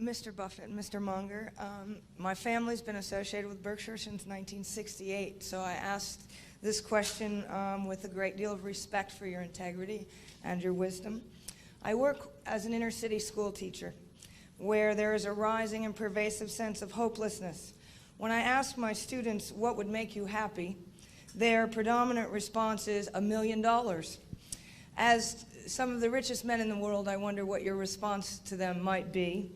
Mr. Buffett, Mr. Munger, my family's been associated with Berkshire since 1968, so I asked this question with a great deal of respect for your integrity and your wisdom. I work as an inner city school teacher where there is a rising and pervasive sense of hopelessness. When I ask my students what would make you happy, their predominant response is $1 million. As some of the richest men in the world, I wonder what your response to them might be.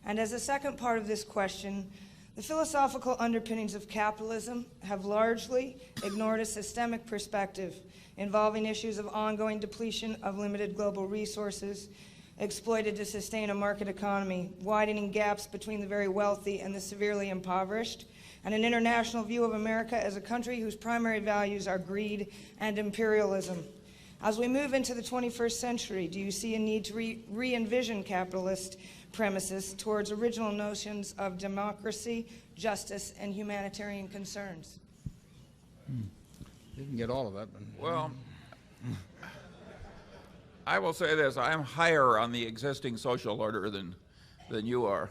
And as a second part of this question, the philosophical underpinnings of capitalism have largely ignored a systemic perspective involving issues of ongoing depletion of limited global resources exploited to sustain a market economy, widening gaps between the very wealthy and the severely impoverished, and an international view of America as a country whose primary values are greed and imperialism. As we move into the 21st century, do you see a need to re-envision capitalist premises towards original notions of democracy, justice, and humanitarian concerns? You can get all of that. Well, I will say this. I am higher on the existing social order than you are.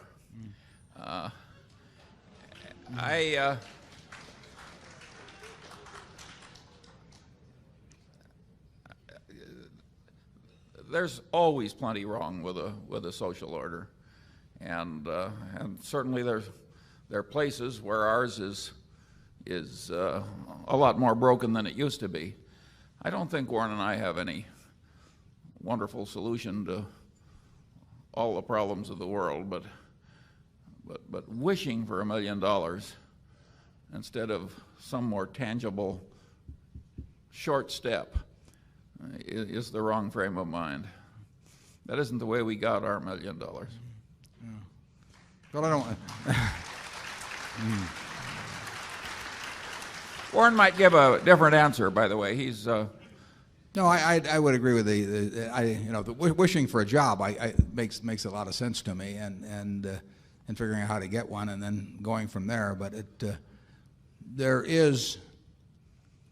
There's always plenty wrong with a social order, and certainly there are places where ours is a lot more broken than it used to be. I don't think Warren and I have any wonderful solution to all the problems of the world, but wishing for $1 million instead of some more tangible short step is the wrong frame of mind. That isn't the way we got our $1 million. Yeah. Well, I don't. Warren might give a different answer, by the way. He's No, I would agree with the wishing for a job. Makes a lot of sense to me, and figuring out how to get one and then going from there. But there is,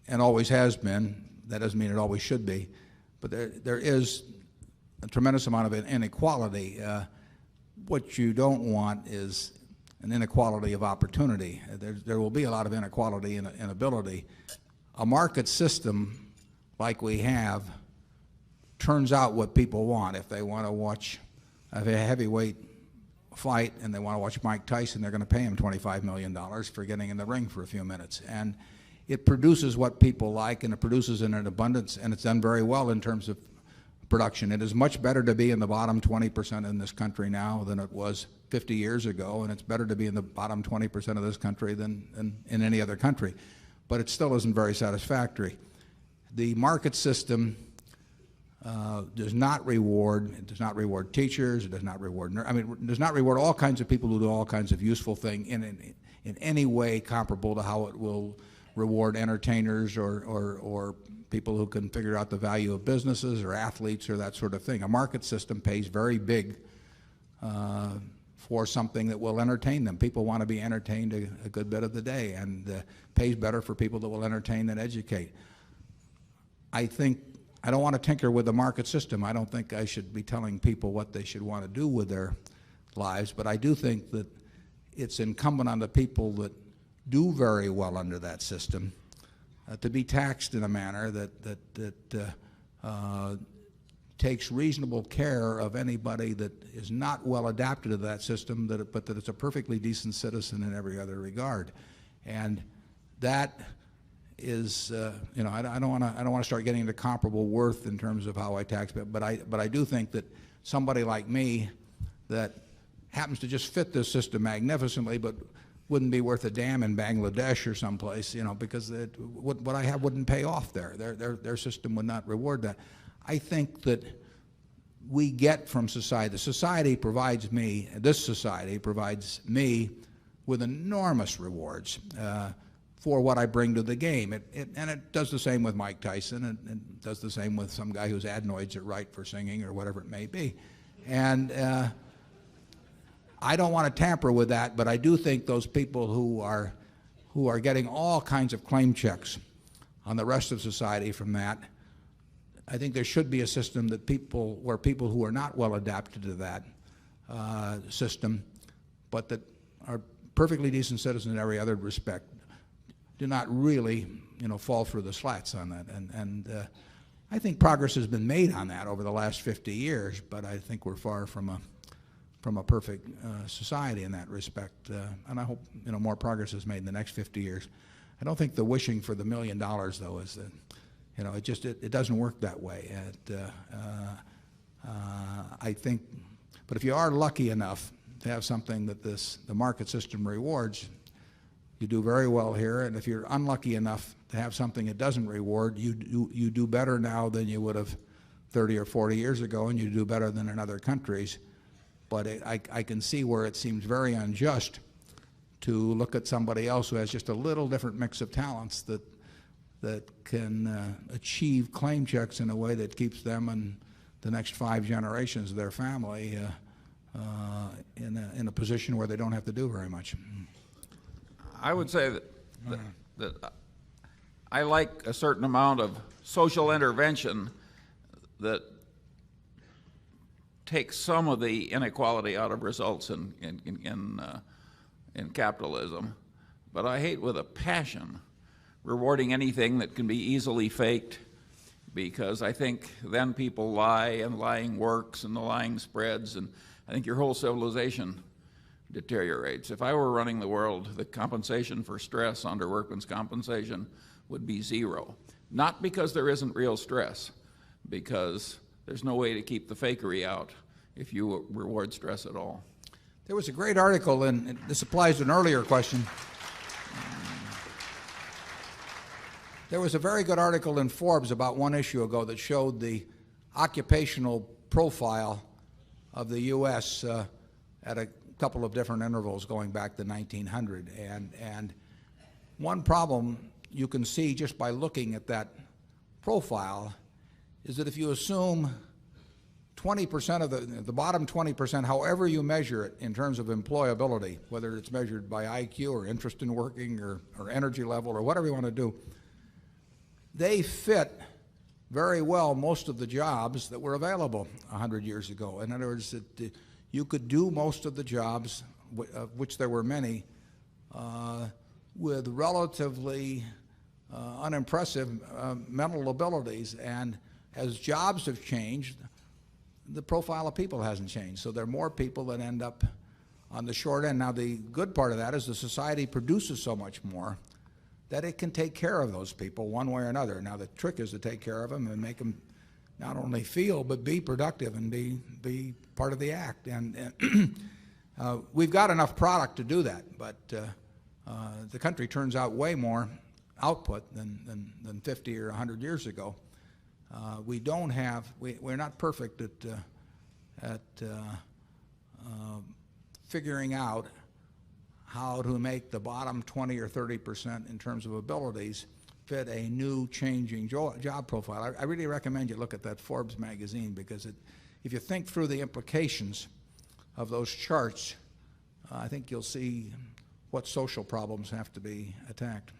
and always has been. That doesn't mean it always should be, but there is a tremendous amount of inequality. What you don't want is an inequality of opportunity. There will be a lot of inequality in ability. A market system like we have turns out what people want. If they want to watch a heavyweight fight and they want to watch Mike Tyson, they're going to pay him $25 million for getting in the ring for a few minutes. And it produces what people like, and it produces in an abundance, and it's done very well in terms of production. It is much better to be in the bottom 20% in this country now than it was 50 years ago, and it's better to be in the bottom 20% of this country than in any other country. But it still isn't very satisfactory. The market system does not reward teachers, it does not reward it does not reward all kinds of people who do all kinds of useful things in any way comparable to how it will reward entertainers or people who can figure out the value of businesses or athletes or that sort of thing. A market system pays very big for something that will entertain them. People want to be entertained a good bit of the day, and pays better for people that will entertain than educate. I don't want to tinker with the market system. I don't think I should be telling people what they should want to do with their lives, but I do think that it's incumbent on the people that do very well under that system to be taxed in a manner that takes reasonable care of anybody that is not well adapted to that system, but that it's a perfectly decent citizen in every other regard. And that is, I don't want to start getting into comparable worth in terms of how I tax, but I do think that somebody like me that happens to just fit this system magnificently, but wouldn't be worth a damn in Bangladesh or someplace, because what I have wouldn't pay off there. Their system would not reward that. I think that we get from society. This society provides me with enormous rewards for what I bring to the game. And it does the same with Mike Tyson, and it does the same with some guy whose adenoids are right for singing or whatever it may be. And I don't want to tamper with that, but I do think those people who are getting all kinds of claim checks on the rest of society from that, I think there should be a system that where people who are not well adapted to that system, but that are perfectly decent citizens in every other respect, do not really, fall through the slats on that. And I think progress has been made on that over the last 50 years, but I think we're far from a perfect society in that respect. And I hope more progress is made in the next 50 years. I don't think the wishing for the $1 million, though, is that it doesn't work that way. I think, but if you are lucky enough to have something that the market system rewards, you do very well here. And if you're unlucky enough to have something it doesn't reward, you do better now than you would have 30 or 40 years ago, and you do better than in other countries. But I can see where it seems very unjust to look at somebody else who has just a little different mix of talents that can achieve claim checks in a way that keeps them and the next 5 generations of their family in a position where they don't have to do very much. I would say that I like a certain amount of social intervention that takes some of the inequality out of results in capitalism, but I hate with a passion rewarding anything that can be easily faked, because I think then people lie, and lying works, and the lying spreads, and I think your whole civilization deteriorates. If I were running the world, the compensation for stress under workman's compensation would be 0. Not because there isn't real stress, because there's no way to keep the fakery out if you reward stress at all. There was a great article, and this applies to an earlier question. There was a very good article in Forbes about 1 issue ago that showed the occupational profile of the U.S. At a couple of different intervals going back to 1900. And one problem you can see just by looking at that profile is that if you assume 20% of the bottom 20%, however you measure it in terms of employability, whether it's measured by IQ or interest in working or energy level or whatever you want to do, they fit very well most of the jobs that were available 100 years ago. In other words, you could do most of the jobs, of which there were many, with relatively unimpressive mental abilities. And as jobs have changed, the profile of people hasn't changed. So there are more people that end up on the short end. Now, the good part of that is the society produces so much more that it can take care of those people one way or another. Now, the trick is to take care of them and make them not only feel, but be productive and be part of the act. And we've got enough product to do that, but the country turns out way more output than 50 or 100 years ago. We're not perfect at figuring out how to make the bottom 20 or 30% in terms of abilities fit a new changing job profile. I really recommend you look at that Forbes magazine, because if you think through the implications of those charts, I think you'll see what social problems have to be attacked.